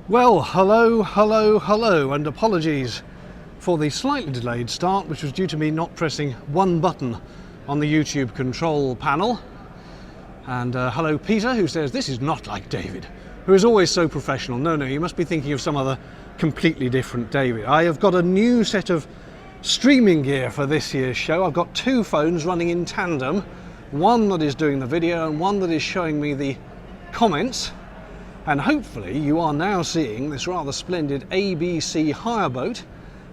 Well, hello, and apologies for the slightly delayed start, which was due to me not pressing one button on the YouTube control panel. And hello, Peter, who says, this is not like David, who is always so professional. No, you must be thinking of some other completely different David. I have got a new set of streaming gear for this year's show. I've got two phones running in tandem, one that is doing the video and one that is showing me the comments. And hopefully you are now seeing this rather splendid ABC hire boat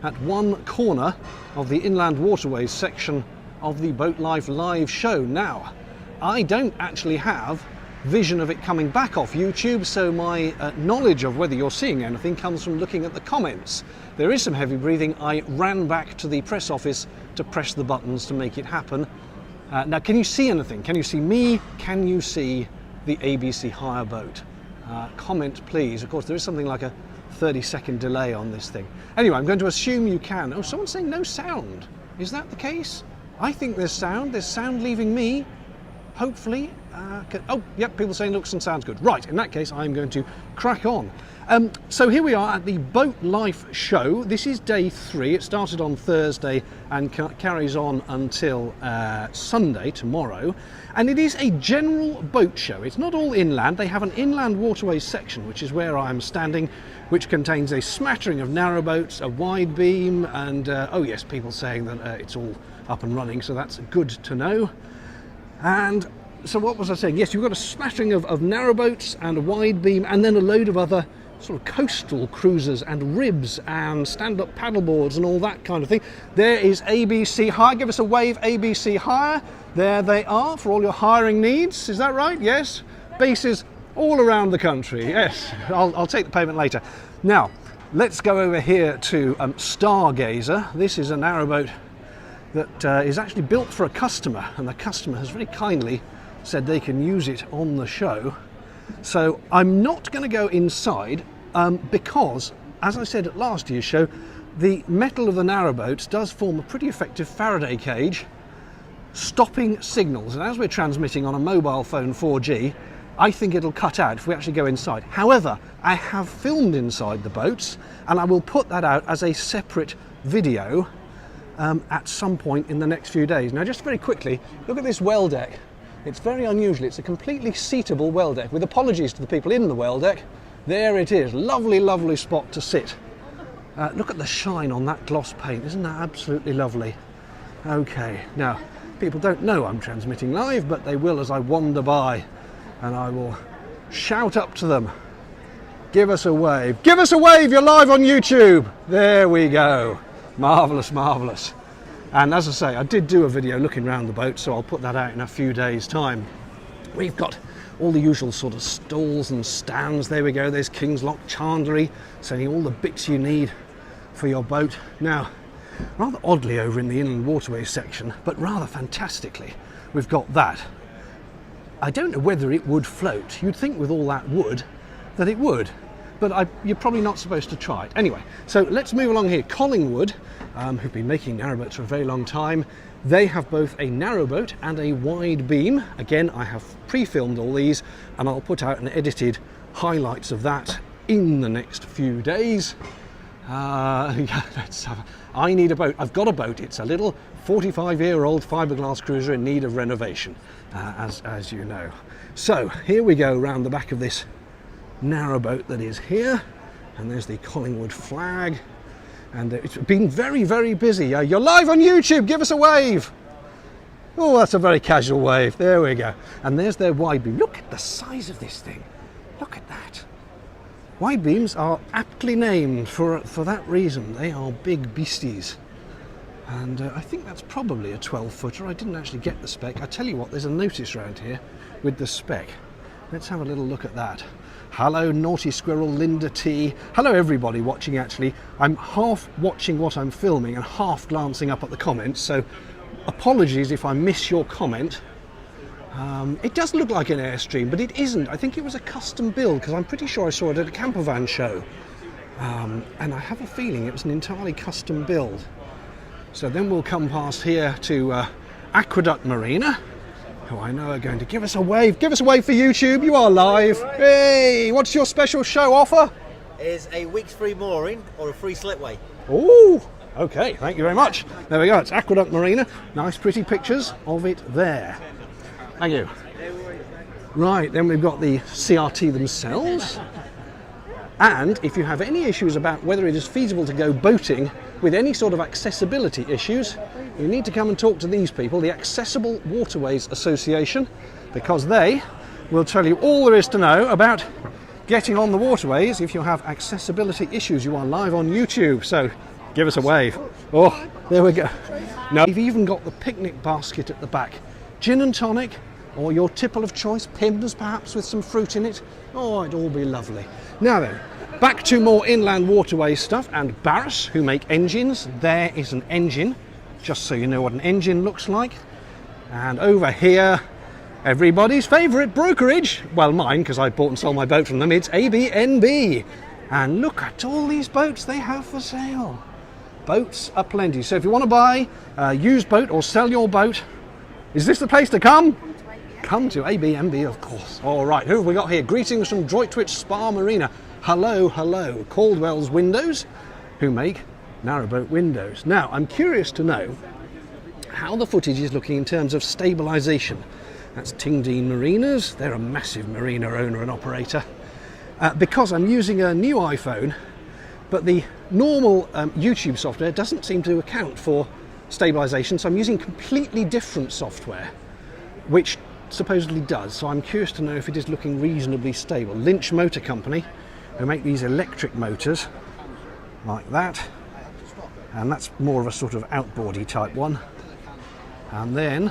at one corner of the inland waterways section of the BoatLife live show. Now, I don't actually have vision of it coming back off YouTube, so my knowledge of whether you're seeing anything comes from looking at the comments. There is some heavy breathing. I ran back to the press office to press the buttons to make it happen. Now, can you see anything? Can you see me? Can you see the ABC hire boat? Comment please. Of course there is something like a 30-second delay on this thing. Anyway, I'm going to assume you can. Oh, someone's saying no sound. Is that the case? I think there's sound. There's sound leaving me, hopefully. Oh, yep, people saying looks and sounds good. Right, in that case I'm going to crack on. So here we are at the BoatLife show. This is day 3. It started on Thursday and carries on until Sunday, tomorrow. And it is a general boat show. It's not all inland. They have an inland waterways section, which is where I'm standing, which contains a smattering of narrowboats, a wide beam, and oh yes, people saying that it's all up and running, so that's good to know. And so what was I saying? Yes, you've got a smattering of narrowboats and a wide beam, and then a load of other sort of coastal cruisers and ribs and stand-up paddleboards and all that kind of thing. There is ABC Hire. Give us a wave, ABC Hire. There they are for all your hiring needs. Is that right? Yes. Bases all around the country. Yes. I'll take the payment later. Now, let's go over here to Stargazer. This is a narrowboat that is actually built for a customer, and the customer has very kindly said they can use it on the show. So I'm not going to go inside because, as I said at last year's show, the metal of the narrowboats does form a pretty effective Faraday cage, stopping signals. And as we're transmitting on a mobile phone 4G, I think it'll cut out if we actually go inside. However, I have filmed inside the boats, and I will put that out as a separate video at some point in the next few days. Now, just very quickly, look at this well deck. It's very unusual. It's a completely seatable well deck. With apologies to the people in the well deck, there it is. Lovely, lovely spot to sit. Look at the shine on that gloss paint. Isn't that absolutely lovely? Okay, now, people don't know I'm transmitting live, but they will as I wander by, and I will shout up to them. Give us a wave. Give us a wave, you're live on YouTube. There we go. Marvellous, marvellous. And as I say, I did do a video looking around the boat, so I'll put that out in a few days' time. We've got all the usual sort of stalls and stands. There we go. There's King's Lock Chandlery, saying all the bits you need for your boat. Now, rather oddly over in the inland waterways section, but rather fantastically, we've got that. I don't know whether it would float. You'd think with all that wood that it would, but you're probably not supposed to try it. Anyway, so let's move along here. Collingwood, who've been making narrowboats for a very long time, they have both a narrowboat and a wide beam. Again, I have pre-filmed all these, and I'll put out an edited highlights of that in the next few days. Yeah, I need a boat. I've got a boat. It's a little 45-year-old fiberglass cruiser in need of renovation, as you know. So here we go round the back of this narrowboat that is here, and there's the Collingwood flag, and it's been very, very busy. You're live on YouTube. Give us a wave. Oh, that's a very casual wave. There we go. And there's their wide beam. Look at the size of this thing. Look at that. Wide beams are aptly named for that reason. They are big beasties. And I think that's probably a 12-footer. I didn't actually get the spec. I tell you what, there's a notice around here with the spec. Let's have a little look at that. Hello, Naughty Squirrel, Linda T. Hello, everybody watching, actually. I'm half watching what I'm filming and half glancing up at the comments, so apologies if I miss your comment. It does look like an Airstream, but it isn't. I think it was a custom build, because I'm pretty sure I saw it at a campervan show. And I have a feeling it was an entirely custom build. So then we'll come past here to Aqueduct Marina, who I know are going to give us a wave. Give us a wave for YouTube. You are live. Hey, what's your special show offer? is a week's free mooring or a free slipway. Oh, okay, thank you very much. There we go, it's Aqueduct Marina. Nice pretty pictures of it there. Thank you. Right, then we've got the CRT themselves. And if you have any issues about whether it is feasible to go boating with any sort of accessibility issues, you need to come and talk to these people, the Accessible Waterways Association, because they will tell you all there is to know about getting on the waterways if you have accessibility issues. You are live on YouTube, so give us a wave. Oh, there we go. No, we've even got the picnic basket at the back. Gin and tonic, or your tipple of choice, Pimm's perhaps with some fruit in it. Oh, it'd all be lovely. Now then, back to more inland waterway stuff, and Barras, who make engines. There is an engine, just so you know what an engine looks like. And over here, everybody's favourite brokerage, well mine, because I bought and sold my boat from them, it's ABNB. And look at all these boats they have for sale. Boats aplenty. So if you want to buy a used boat or sell your boat, is this the place to come? Come to ABNB, of course. All right, who have we got here? Greetings from Droitwich Spa Marina. Hello, hello. Caldwell's Windows, who make narrowboat windows. Now, I'm curious to know how the footage is looking in terms of stabilisation. That's Tingdean Marinas. They're a massive marina owner and operator. Because I'm using a new iPhone, but the normal YouTube software doesn't seem to account for stabilisation, so I'm using completely different software, which supposedly does. So I'm curious to know if it is looking reasonably stable. Lynch Motor Company, who make these electric motors like that, and that's more of a sort of outboardy type one. And then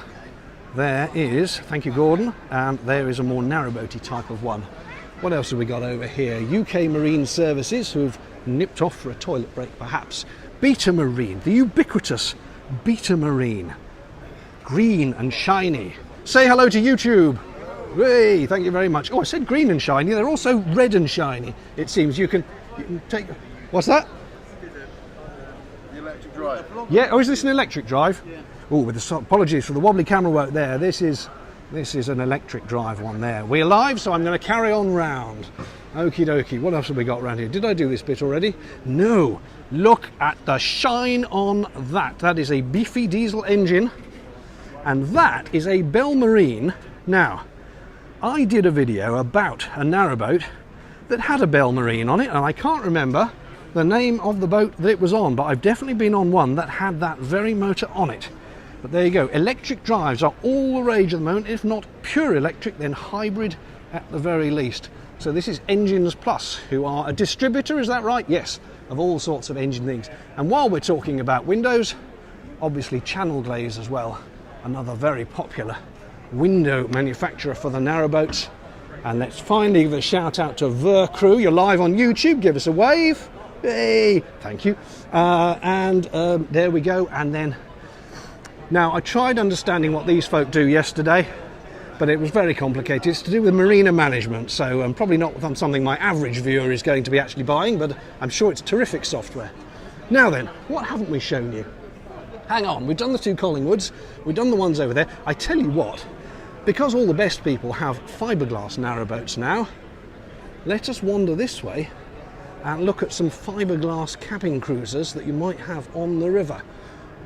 there is, thank you Gordon, and there is a more narrowboaty type of one. What else have we got over here? UK Marine Services, who've nipped off for a toilet break perhaps. Beta Marine, the ubiquitous Beta Marine. Green and shiny. Say hello to YouTube. Hey, thank you very much. Oh, I said green and shiny. They're also red and shiny. It seems you can take. What's that? The electric drive. Yeah. Oh, is this an electric drive? Yeah. Oh, with the apologies for the wobbly camera work there. This is an electric drive one there. We're live, so I'm going to carry on round. Okie dokie. What else have we got around here? Did I do this bit already? No. Look at the shine on that. That is a beefy diesel engine. And that is a Bell Marine. Now, I did a video about a narrowboat that had a Bell Marine on it, and I can't remember the name of the boat that it was on, but I've definitely been on one that had that very motor on it. But there you go. Electric drives are all the rage at the moment. If not pure electric, then hybrid at the very least. So this is Engines Plus, who are a distributor, is that right? Yes, of all sorts of engine things. And while we're talking about windows, obviously Channel Glaze as well. Another very popular window manufacturer for the narrowboats. And let's finally give a shout out to Ver Crew. You're live on YouTube, give us a wave. Hey, thank you. There we go. And then, now I tried understanding what these folk do yesterday, but it was very complicated. It's to do with marina management, so probably not something my average viewer is going to be actually buying, but I'm sure it's terrific software. Now then, what haven't we shown you? Hang on, we've done the two Collingwoods, we've done the ones over there. I tell you what, because all the best people have fiberglass narrowboats now, let us wander this way and look at some fiberglass cabin cruisers that you might have on the river.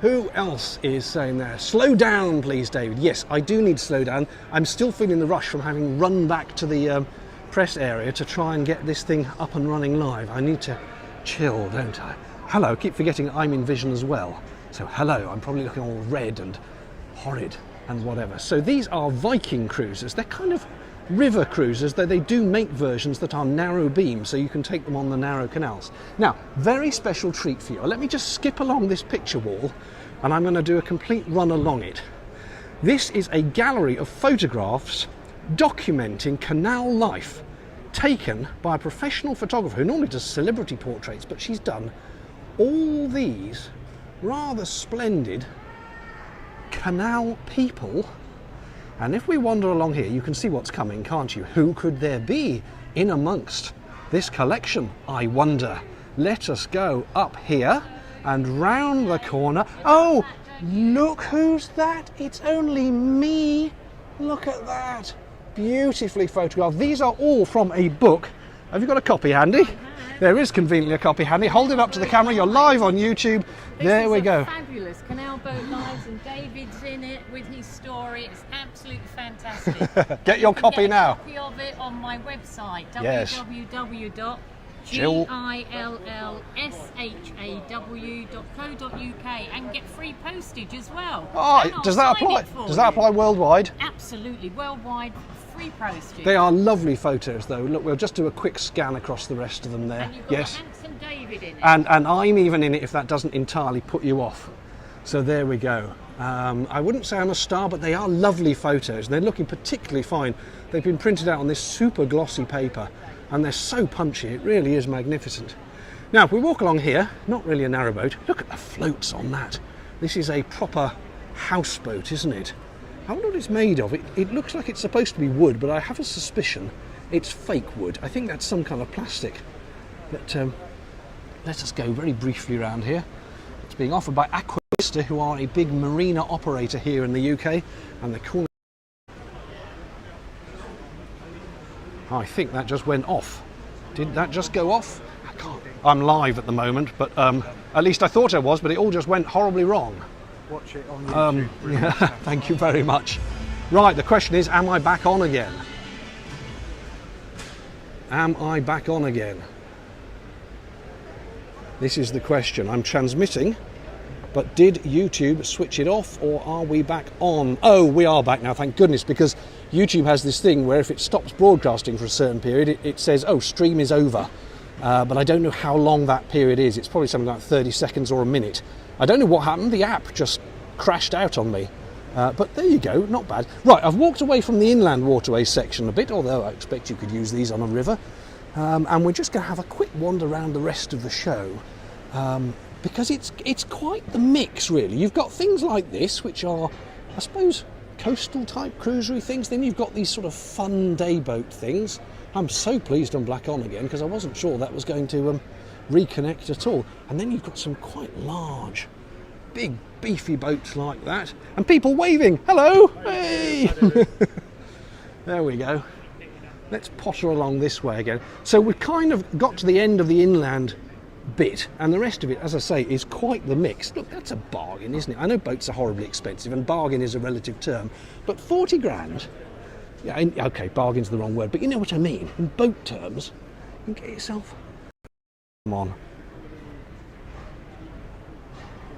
Who else is saying there? Slow down, please, David. Yes, I do need to slow down. I'm still feeling the rush from having run back to the press area to try and get this thing up and running live. I need to chill, don't I? Hello, I keep forgetting I'm in vision as well. So hello, I'm probably looking all red and horrid and whatever. So these are Viking cruisers. They're kind of river cruisers, though they do make versions that are narrow beam, so you can take them on the narrow canals. Now, very special treat for you. Let me just skip along this picture wall, and I'm going to do a complete run along it. This is a gallery of photographs documenting canal life, taken by a professional photographer who normally does celebrity portraits, but she's done all these rather splendid canal people. And if we wander along here, you can see what's coming, can't you? Who could there be in amongst this collection, I wonder? Let us go up here and round the corner. Oh, look who's that? It's only me. Look at that. Beautifully photographed. These are all from a book. Have you got a copy handy? There is conveniently a copy handy. Hold it up to the camera. You're live on YouTube. There we go. Fabulous canal boat lives, and David's in it with his story. It's absolutely fantastic. Get your copy now. A copy of it on my website. Yes. www.gillshaw.co.uk and get free postage as well. Oh, And I'll does that sign apply? it for Does that you. apply worldwide? Absolutely, worldwide, free postage. They are lovely photos, though. Look, we'll just do a quick scan across the rest of them there. And you've got Yes. handsome David in it. And I'm even in it if that doesn't entirely put you off. So there we go. I wouldn't say I'm a star, but they are lovely photos. They're looking particularly fine. They've been printed out on this super glossy paper, and they're so punchy. It really is magnificent. Now, if we walk along here, not really a narrowboat. Look at the floats on that. This is a proper houseboat, isn't it? I wonder what it's made of. It looks like it's supposed to be wood, but I have a suspicion it's fake wood. I think that's some kind of plastic. But let us go very briefly around here. It's being offered by Aquavista, who are a big marina operator here in the UK, and they're calling. I think that just went off. Did that just go off? I can't. I'm live at the moment, but at least I thought I was, but it all just went horribly wrong. Watch it on YouTube. Yeah, thank you very much. Right, the question is, am I back on again? Am I back on again? This is the question. I'm transmitting, but did YouTube switch it off, or are we back on? Oh, we are back now, thank goodness, because YouTube has this thing where if it stops broadcasting for a certain period, it says, oh, stream is over. But I don't know how long that period is. It's probably something like 30 seconds or a minute. I don't know what happened. The app just crashed out on me. But there you go, not bad. Right, I've walked away from the inland waterways section a bit, although I expect you could use these on a river. And we're just going to have a quick wander around the rest of the show, because it's quite the mix, really. You've got things like this, which are, I suppose, coastal type cruisery things. Then you've got these sort of fun day boat things. I'm so pleased I'm back on again, because I wasn't sure that was going to reconnect at all. And then you've got some quite large, big, beefy boats like that, and people waving. Hello, hey! There we go. Let's potter along this way again. So we've kind of got to the end of the inland bit, and the rest of it, as I say, is quite the mix. Look, that's a bargain, isn't it? I know boats are horribly expensive, and bargain is a relative term, but 40 grand, yeah, okay, bargain's the wrong word, but you know what I mean. In boat terms, you can get yourself. Come on.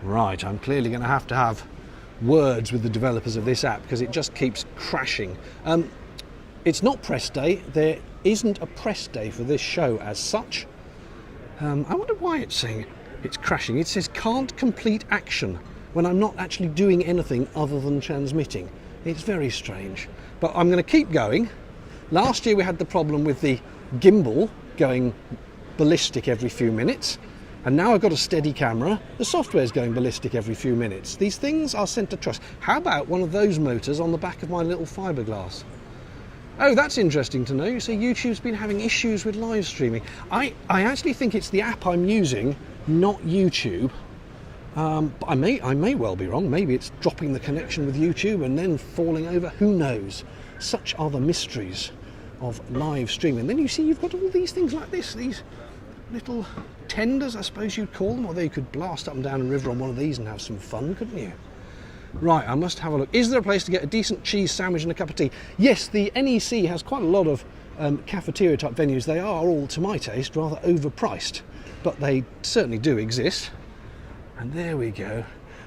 Right, I'm clearly going to have words with the developers of this app, because it just keeps crashing. It's not press day. There isn't a press day for this show as such. I wonder why it's saying it's crashing. It says can't complete action when I'm not actually doing anything other than transmitting. It's very strange. But I'm going to keep going. Last year we had the problem with the gimbal going ballistic every few minutes. And now I've got a steady camera. The software's going ballistic every few minutes. These things are sent to trust. How about one of those motors on the back of my little fiberglass? Oh, that's interesting to know. You see, YouTube's been having issues with live streaming. I actually think it's the app I'm using, not YouTube. But I may well be wrong. Maybe it's dropping the connection with YouTube and then falling over. Who knows? Such are the mysteries of live streaming. Then you see you've got all these things like this, these little tenders, I suppose you'd call them, although you could blast up and down a river on one of these and have some fun, couldn't you? Right, I must have a look. Is there a place to get a decent cheese sandwich and a cup of tea? Yes, the NEC has quite a lot of cafeteria type venues. They are all, to my taste, rather overpriced, but they certainly do exist. And there we go.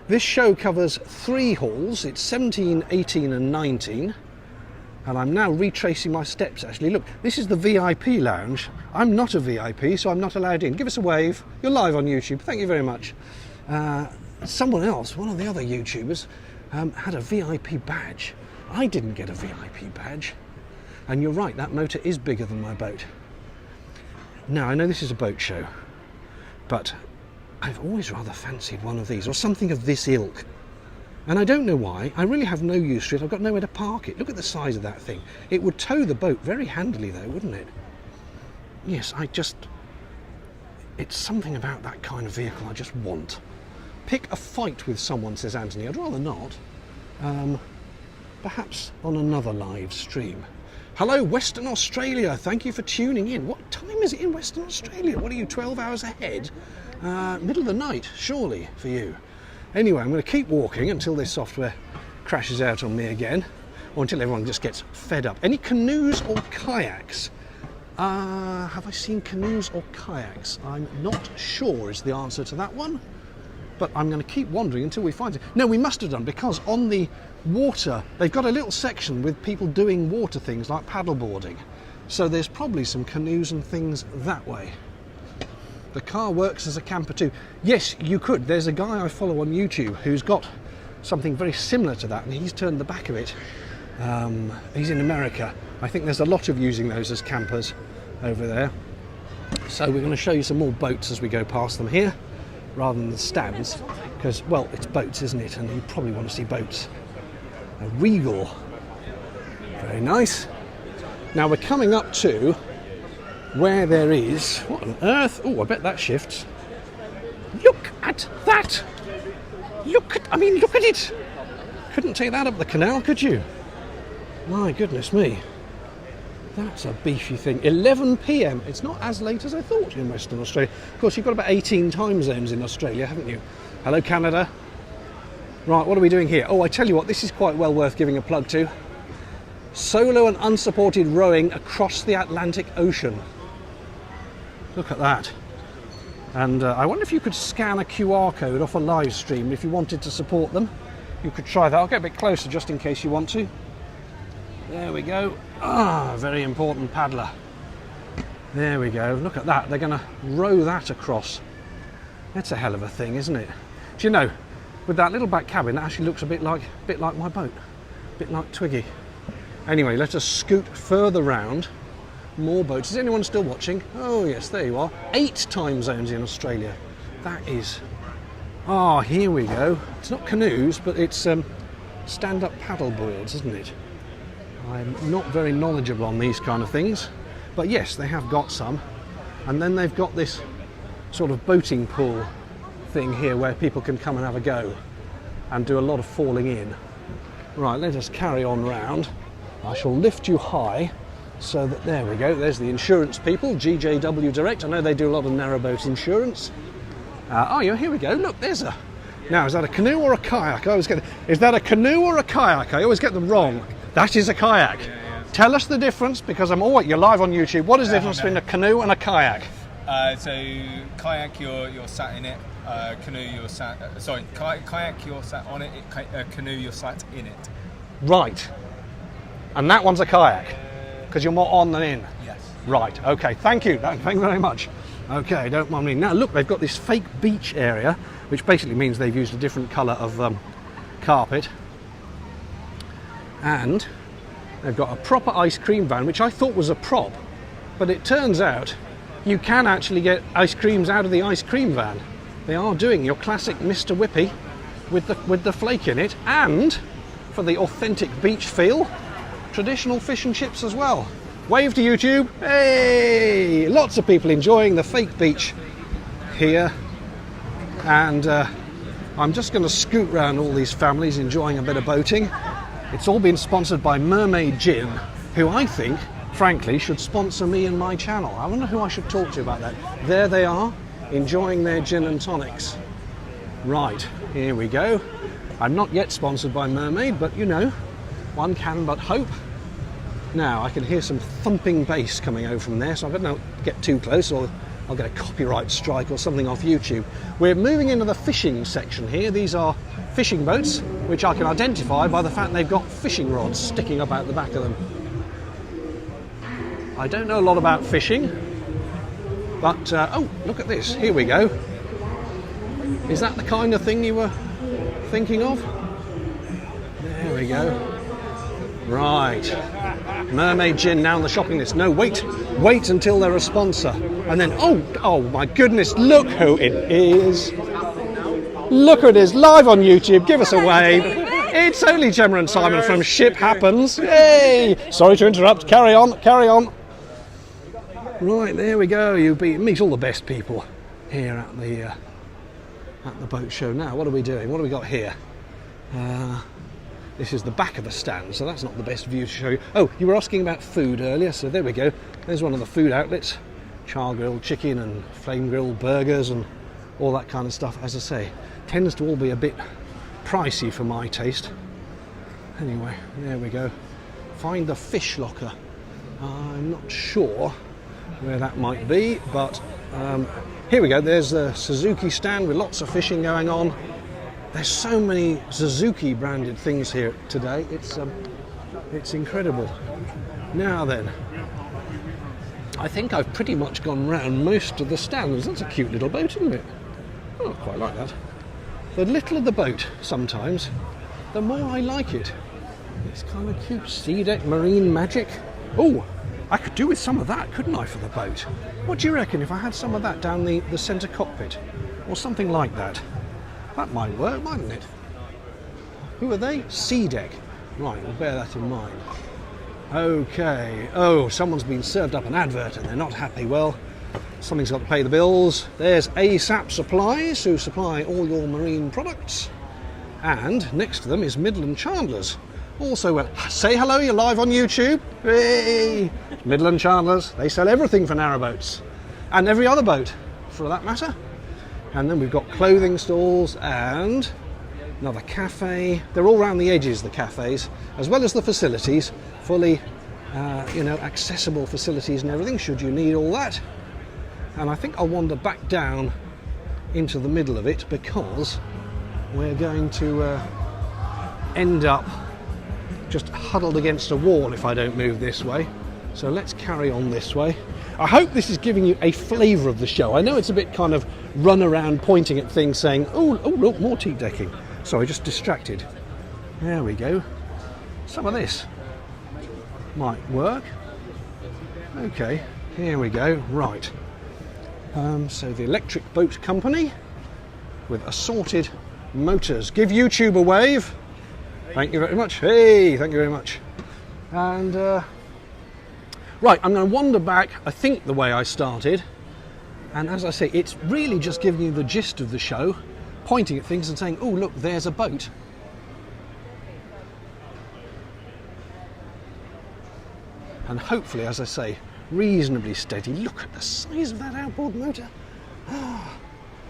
This show covers 3 halls. It's 17, 18 and 19. And I'm now retracing my steps, actually. Look, this is the VIP lounge. I'm not a VIP, so I'm not allowed in. Give us a wave. You're live on YouTube. Thank you very much. Someone else, one of the other YouTubers, had a VIP badge. I didn't get a VIP badge. And you're right, that motor is bigger than my boat. Now, I know this is a boat show, but I've always rather fancied one of these, or something of this ilk. And I don't know why. I really have no use for it. I've got nowhere to park it. Look at the size of that thing. It would tow the boat very handily, though, wouldn't it? Yes, it's something about that kind of vehicle I just want. Pick a fight with someone, says Anthony. I'd rather not. Perhaps on another live stream. Hello, Western Australia. Thank you for tuning in. What time is it in Western Australia? What are you, 12 hours ahead? Middle of the night, surely, for you. Anyway, I'm going to keep walking until this software crashes out on me again, or until everyone just gets fed up. Any canoes or kayaks? Have I seen canoes or kayaks? I'm not sure is the answer to that one, but I'm going to keep wandering until we find it. No, we must have done, because on the water, they've got a little section with people doing water things like paddleboarding. So there's probably some canoes and things that way. The car works as a camper too. Yes, you could. There's a guy I follow on YouTube who's got something very similar to that, and he's turned the back of it. He's in America. I think there's a lot of using those as campers over there. So we're going to show you some more boats as we go past them here, rather than the stands, because, well, it's boats, isn't it? And you probably want to see boats. A Regal. Very nice. Now we're coming up to where there is, what on earth? Oh, I bet that shifts. Look at that! Look at it! Couldn't take that up the canal, could you? My goodness me. That's a beefy thing. 11 p.m. It's not as late as I thought in Western Australia. Of course, you've got about 18 time zones in Australia, haven't you? Hello, Canada. Right, what are we doing here? Oh, I tell you what, this is quite well worth giving a plug to. Solo and unsupported rowing across the Atlantic Ocean. Look at that. And I wonder if you could scan a QR code off a live stream if you wanted to support them. You could try that. I'll get a bit closer just in case you want to. There we go. Ah, very important paddler. There we go. Look at that. They're going to row that across. That's a hell of a thing, isn't it? Do you know, with that little back cabin, that actually looks a bit like my boat. A bit like Twiggy. Anyway, let us scoot further round. More boats. Is anyone still watching? Oh yes, there you are. 8 time zones in Australia. That is... Ah, here we go. It's not canoes, but it's stand-up paddle boards, isn't it? I'm not very knowledgeable on these kind of things, but yes, they have got some. And then they've got this sort of boating pool thing here where people can come and have a go and do a lot of falling in. Right, let us carry on round. I shall lift you high so that, there we go, there's the insurance people, GJW Direct. I know they do a lot of narrowboat insurance. Oh yeah, here we go, look, there's a... Now, is that a canoe or a kayak? Is that a canoe or a kayak? I always get them wrong. That is a kayak. Yeah. Tell us the difference, because you're live on YouTube. What is the difference between a canoe and a kayak? So kayak, you're sat in it. Canoe, you're sat. Kayak, you're sat on it. Canoe, you're sat in it. Right. And that one's a kayak, because you're more on than in. Yes. Right. Okay. Thank you. Thank you very much. Okay. Don't mind me. Now look, they've got this fake beach area, which basically means they've used a different colour of carpet. And they've got a proper ice cream van, which I thought was a prop, but it turns out you can actually get ice creams out of the ice cream van. They are doing your classic Mr. Whippy with the flake in it, and for the authentic beach feel, traditional fish and chips as well. Wave to YouTube. Hey! Lots of people enjoying the fake beach here, and I'm just going to scoot around all these families enjoying a bit of boating. It's all been sponsored by Mermaid Gin, who I think, frankly, should sponsor me and my channel. I wonder who I should talk to about that. There they are, enjoying their gin and tonics. Right, here we go. I'm not yet sponsored by Mermaid, but you know, one can but hope. Now, I can hear some thumping bass coming over from there, so I better not get too close or I'll get a copyright strike or something off YouTube. We're moving into the fishing section here. These are fishing boats, which I can identify by the fact they've got fishing rods sticking up out the back of them. I don't know a lot about fishing, but oh, look at this. Here we go. Is that the kind of thing you were thinking of? There we go. Right. Mermaid Gin now on the shopping list. No, wait until they're a sponsor. And then, oh my goodness, look who it is. Look who it is, live on YouTube. Give us a wave. It's only Gemma and Simon from Ship Happens. Yay! Sorry to interrupt. Carry on. Right, there we go. You meet all the best people here at the boat show. Now, what are we doing? What do we got here? This is the back of a stand, so that's not the best view to show you. Oh, you were asking about food earlier, so there we go. There's one of the food outlets. Char grilled chicken and flame grilled burgers and all that kind of stuff. As I say, tends to all be a bit pricey for my taste. Anyway, there we go. Find the fish locker. I'm not sure where that might be, but here we go. There's the Suzuki stand with lots of fishing going on. There's so many Suzuki branded things here today. It's incredible. Now then, I think I've pretty much gone round most of the stands. That's a cute little boat, isn't it? Oh, I quite like that. The littler the boat sometimes, the more I like it. It's kind of cute. Sea deck, marine magic. Oh, I could do with some of that, couldn't I, for the boat? What do you reckon if I had some of that down the centre cockpit? Or something like that? That might work, mightn't it? Who are they? Sea deck. Right, we'll bear that in mind. Okay. Oh, someone's been served up an advert and they're not happy. Well, something's got to pay the bills. There's ASAP Supplies, who supply all your marine products. And next to them is Midland Chandlers. Also, well, say hello, you're live on YouTube. Hey! Midland Chandlers, they sell everything for narrowboats. And every other boat, for that matter. And then we've got clothing stalls and another cafe. They're all around the edges, the cafes, as well as the facilities, fully, accessible facilities and everything, should you need all that. And I think I'll wander back down into the middle of it because we're going to end up just huddled against a wall if I don't move this way. So let's carry on this way. I hope this is giving you a flavour of the show. I know it's a bit kind of run around pointing at things saying, oh look, more teak decking. Sorry, just distracted. There we go. Some of this might work. Okay, here we go. Right. So the Electric Boat Company with assorted motors. Give YouTube a wave. Thank you very much. Hey, thank you very much. And right, I'm going to wander back, I think, the way I started. And as I say, it's really just giving you the gist of the show, pointing at things and saying, oh, look, there's a boat. And hopefully, as I say, reasonably steady. Look at the size of that outboard motor. Oh,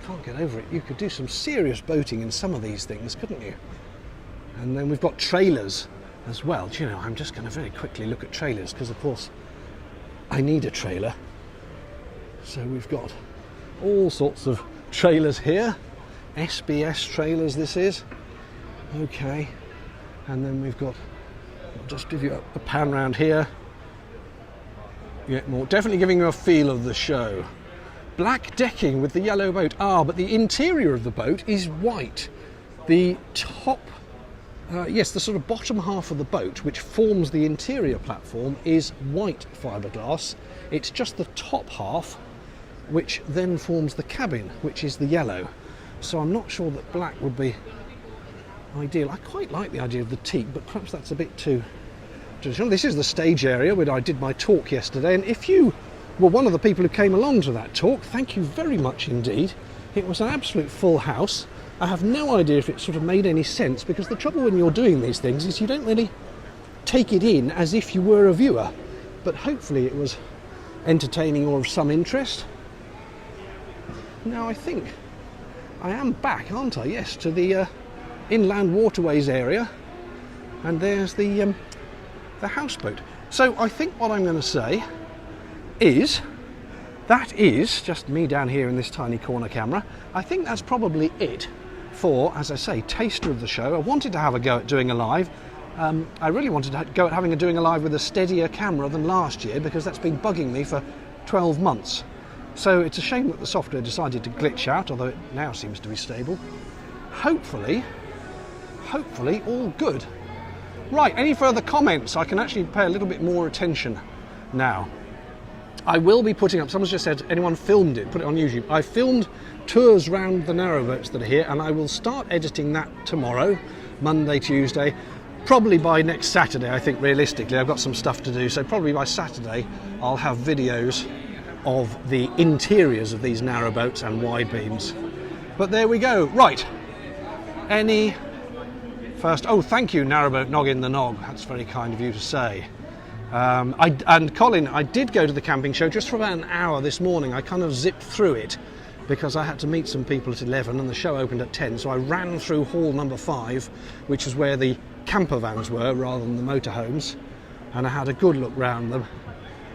can't get over it. You could do some serious boating in some of these things, couldn't you? And then we've got trailers as well. Do you know, I'm just going to very quickly look at trailers because, of course, I need a trailer. So we've got all sorts of trailers here. SBS trailers this is. Okay. And then we've got, I'll just give you a pan round here. Get more, definitely giving you a feel of the show. Black decking with the yellow boat. Ah, but the interior of the boat is white. The top, yes, the sort of bottom half of the boat, which forms the interior platform, is white fiberglass. It's just the top half, which then forms the cabin, which is the yellow. So I'm not sure that black would be ideal. I quite like the idea of the teak, but perhaps that's a bit too traditional. This is the stage area where I did my talk yesterday, and if you were one of the people who came along to that talk, thank you very much indeed. It was an absolute full house. I have no idea if it sort of made any sense, because the trouble when you're doing these things is you don't really take it in as if you were a viewer. But hopefully it was entertaining or of some interest. Now I think I am back, aren't I? Yes, to the inland waterways area, and there's the houseboat. So I think what I'm going to say is that is just me down here in this tiny corner camera. I think that's probably it for, as I say, taster of the show. I wanted to have a go at doing a live. I really wanted to go at doing a live with a steadier camera than last year, because that's been bugging me for 12 months. So it's a shame that the software decided to glitch out, although it now seems to be stable. Hopefully all good. Right, any further comments? I can actually pay a little bit more attention now. I will be putting up, someone's just said, anyone filmed it, put it on YouTube. I filmed tours around the narrowboats that are here, and I will start editing that tomorrow, Monday, Tuesday. Probably by next Saturday, I think, realistically. I've got some stuff to do, so probably by Saturday I'll have videos of the interiors of these narrowboats and wide beams. But there we go. Right, any First, oh, thank you, Narrowboat Noggin the Nog. That's very kind of you to say. And Colin, I did go to the camping show just for about an hour this morning. I kind of zipped through it because I had to meet some people at 11 and the show opened at 10. So I ran through hall number 5, which is where the camper vans were rather than the motorhomes. And I had a good look round them.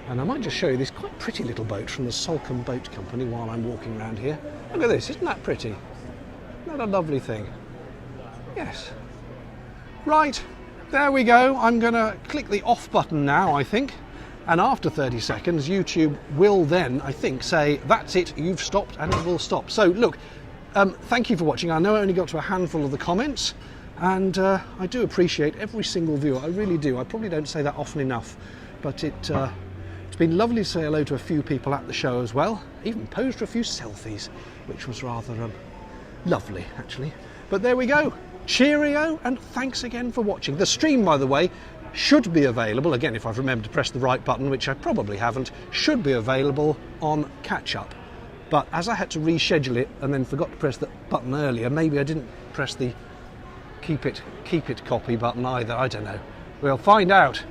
And I might just show you this quite pretty little boat from the Salcombe Boat Company while I'm walking around here. Look at this, isn't that pretty? Isn't that a lovely thing? Yes. Right, there we go. I'm going to click the off button now, I think. And after 30 seconds, YouTube will then, I think, say, that's it, you've stopped, and it will stop. So, look, thank you for watching. I know I only got to a handful of the comments, and I do appreciate every single viewer. I really do. I probably don't say that often enough, but it's been lovely to say hello to a few people at the show as well. Even posed for a few selfies, which was rather lovely, actually. But there we go. Cheerio, and thanks again for watching. The stream, by the way, should be available, again, if I've remembered to press the right button, which I probably haven't, should be available on catch up. But as I had to reschedule it and then forgot to press the button earlier, maybe I didn't press the keep it copy button either, I don't know. We'll find out.